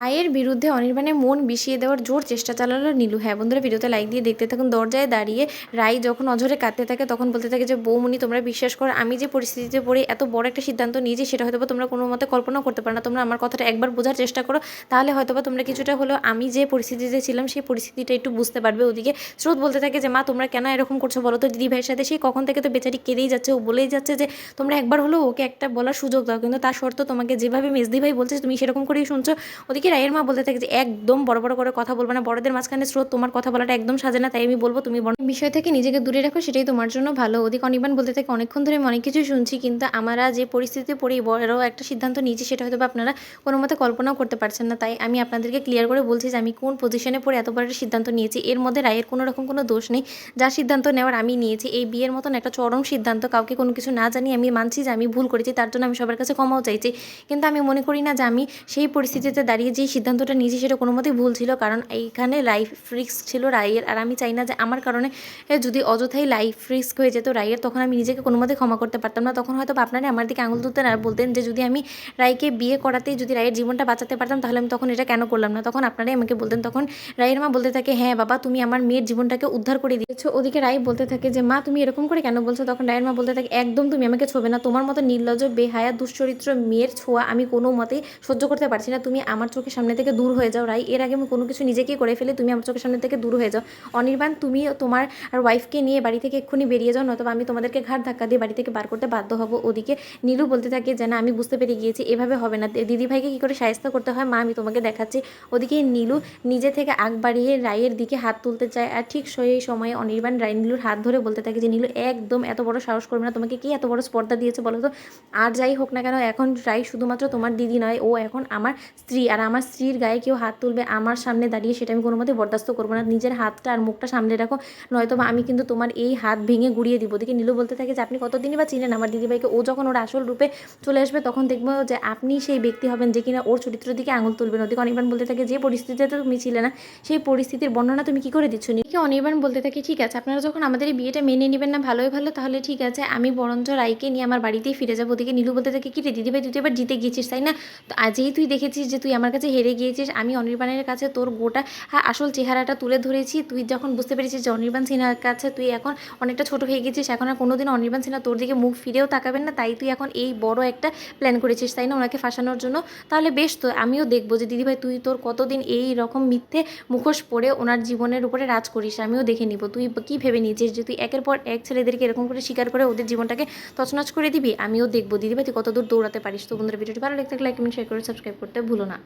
রায়ের বিরুদ্ধে অনির্বাণের মন বিষিয়ে দেওয়ার জোর চেষ্টা চালালো নীলু। হ্যাঁ বন্ধুরা, ভিডিওতে লাইক দিয়ে দেখতে থাকুন। দরজায় দাঁড়িয়ে রাই যখন অঝরে কাঁদতে থাকে তখন বলতে থাকে যে বৌমনি তোমরা বিশ্বাস করো, আমি যে পরিস্থিতিতে পড়ে এত বড় একটা সিদ্ধান্ত নিয়েছি সেটা হয়তো তোমরা কোনো মতে কল্পনাও করতে পারো না। তোমরা আমার কথাটা একবার বোঝার চেষ্টা করো, তাহলে হয়তো তোমরা কিছুটা হলেও আমি যে পরিস্থিতিতে ছিলাম সেই পরিস্থিতিটা একটু বুঝতে পারবে। ওদিকে স্রোত বলতে থাকে যে মা তোমরা কেন এরকম করছো বলো তো, দিদি ভাইয়ের সাথে সেই কখন থেকে তো বেচারি কেঁদেই যাচ্ছে, ও বলেই যাচ্ছে যে তোমরা একবার হলেও ওকে একটা বলার সুযোগ দাও, কিন্তু তার শর্ত তোমাকে যেভাবে মেজদি ভাই বলছে তুমি সেরকম করেই শুনছো। ওদিকে রায়ের মা বলতে থাকে যে একদম বড় বড় করে কথা বলবে না, বড়দের মাঝখানে স্রোত তোমার কথা বলাটা একদম সাজে না, তাই আমি বলবো তুমি বিষয় থেকে নিজেকে দূরে রাখো, সেটাই তোমার জন্য ভালো। ওদিকে অনির্বাণ বলতে থাকে অনেকক্ষণ ধরে আমি অনেক কিছু শুনছি, কিন্তু আমরা যে পরিস্থিতিতে পড়ে বড় একটা সিদ্ধান্ত নিয়েছি সেটা হয়তো আপনারা কোনো মতে কল্পনাও করতে পারছেন না, তাই আমি আপনাদেরকে ক্লিয়ার করে বলছি যে আমি কোন পজিশনে পড়ে এত বড় একটা সিদ্ধান্ত নিয়েছি। এর মধ্যে রায়ের কোনো রকম কোনো দোষ নেই, যার সিদ্ধান্ত নেওয়ার আমি নিয়েছি। এই বিয়ের মতন একটা চরম সিদ্ধান্ত কাউকে কোনো কিছু না জানিয়ে আমি মানছি যে আমি ভুল করেছি, তার জন্য আমি সবার কাছে ক্ষমাও চাইছি, কিন্তু আমি মনে করি না যে আমি সেই পরিস্থিতিতে দাঁড়িয়ে যে সিদ্ধান্তটা নিয়েছি সেটা কোনো মতেই ভুল ছিল, কারণ এইখানে লাইফ রিস্ক ছিল রাইয়ের, আর আমি চাই না যে আমার কারণে যদি অযথাই লাইফ রিস্ক হয়ে যেত রাইয়ের, তখন আমি নিজেকে কোনো মতে ক্ষমা করতে পারতাম না। তখন হয়তো আপনারা আমার দিকে আঙুল তুলতেন আর বলতেন যে যদি আমি রাইকে বিয়ে করাতেই যদি রাইয়ের জীবনটা বাঁচাতে পারতাম তাহলে আমি তখন এটা কেন করলাম না, তখন আপনারাই আমাকে বলতেন। তখন রাইয়ের মা বলতে থাকে হ্যাঁ বাবা তুমি আমার মেয়ের জীবনটাকে উদ্ধার করে দিয়েছো। ওদিকে রাই বলতে থাকে যে মা তুমি এরকম করে কেন বলছো, তখন রাইয়ের মা বলতে থাকে একদম তুমি আমাকে ছোবে না, তোমার মতো নির্লজ্জ বেহায়া দুশ্চরিত্র মেয়ের ছোঁয়া আমি কোনো মতেই সহ্য করতে পারছি না, তুমি আমার চোখের সামনে থেকে দূর হয়ে যাও। রাই এর আগে আমি কোনো কিছু নিজেকেই করে ফেলে, তুমি আমার চোখের সামনে থেকে দূর হয়ে যাও। অনির্বাণ তুমি তোমার আর ওয়াইফকে নিয়ে বাড়ি থেকে এক্ষুনি বেরিয়ে যাও, নয়তো আমি তোমাদেরকে ঘাট ধাক্কা দিয়ে বাড়ি থেকে বার করতে বাধ্য হব। ওদিকে নীলু বলতে থাকে যে না আমি বুঝতে পেরে গিয়েছি এভাবে হবে না, দিদিভাইকে কী করে সাহায্য করতে হয় মা আমি তোমাকে দেখাচ্ছি। ওদিকে নীলু নিজে থেকে আগ বাড়িয়ে রায়ের দিকে হাত তুলতে চায়, আর ঠিক সেই সময়ে অনির্বাণ নীলুর হাত ধরে বলতে থাকে যে নীলু একদম এত বড় সাহস করবে না, তোমাকে কি এত বড় স্পর্ধা দিয়েছে বলো তো, আর যাই হোক না কেন এখন রাই শুধুমাত্র তোমার দিদি নয়, ও এখন আমার স্ত্রী, আর আমার স্ত্রীর গায়ে কেউ হাত তুলবে আমার সামনে দাঁড়িয়ে সেটা আমি কোনো মতে বরদাস্ত করবো না। নিজের হাতটা আর মুখটা সামলে রাখো, নয়তো আমি কিন্তু তোমার এই হাত ভেঙে গুড়িয়ে দিব। দেখি নীলু বলতে থাকে যে আপনি কতদিনই বা চিনেন আমার দিদিভাইকে, ও যখন ওর আসল রূপে চলে আসবে তখন দেখবো যে আপনি সেই ব্যক্তি হবেন যে কিনা ওর চরিত্রের দিকে আঙুল তুলবেন। ওদিকে অনির্বাণ বলতে থাকে যে পরিস্থিতিতে তুমি ছিলে না সেই পরিস্থিতির বর্ণনা তুমি কি করে দিচ্ছ। নিকে অনির্বাণ বলতে থাকে ঠিক আছে আপনারা যখন আমাদের এই বিয়েটা মেনে নেবেন না ভালোই ভালো, তাহলে ঠিক আছে আমি বরঞ্চ রাইকে নিয়ে আমার বাড়িতেই ফিরে যাবো। ওদিকে নীলু বলতে থাকে কি রে দিদিভাই তুই তো এবার জিতে গিয়েছিস তাই না, তো আজই তুই দেখেছিস যে তুই আমার কাছে হেরে গিয়েছিস, আমি অনির্বাণের কাছে তোর গোটা আসল চেহারাটা তুলে ধরেছি। তুই যখন বুঝতে পেরেছিস যে অনির্বাণ সিনহার কাছে তুই এখন অনেকটা ছোট হয়ে গেছিস, এখন আর কোনোদিন অনির্বাণ সিনহা তোর দিকে মুখ ফিরেও তাকাবেন না, তাই তুই এখন এই বড় একটা প্ল্যান করেছিস তাই না ওনাকে ফাঁসানোর জন্য। তাহলে বেশ, তো আমিও দেখবো যে দিদিভাই তুই তোর কতদিন এই রকম মিথ্যে মুখোশ পরে ওনার জীবনের উপরে রাজ করিস, আমিও দেখে নিব তুই কী ভেবে নিয়েছিস যে তুই একের পর এক ছেলেদেরকে এরকম করে স্বীকার করে ওদের জীবনটাকে তছনছ করে দিবি। আমিও দেখবো দিদিভাই তুই কতদূর দৌড়াতে পারিস। তো বন্ধুরা ভিডিওটি ভালো লাগলে লাইক কমেন্ট শেয়ার করে সাবস্ক্রাইব করতে ভুলো না।